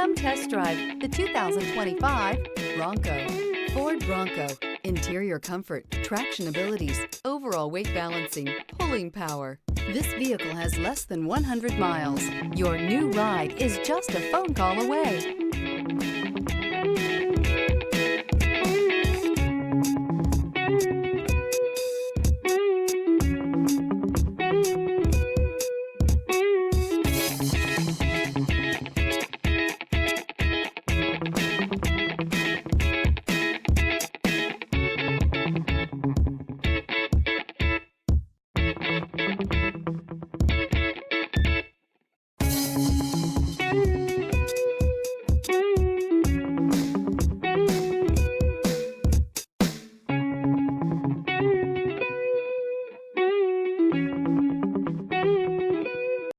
Come test drive the 2025 Bronco. Ford Bronco. Interior comfort, traction abilities, overall weight balancing, pulling power. This vehicle has less than 100 miles. Your new ride is just a phone call away.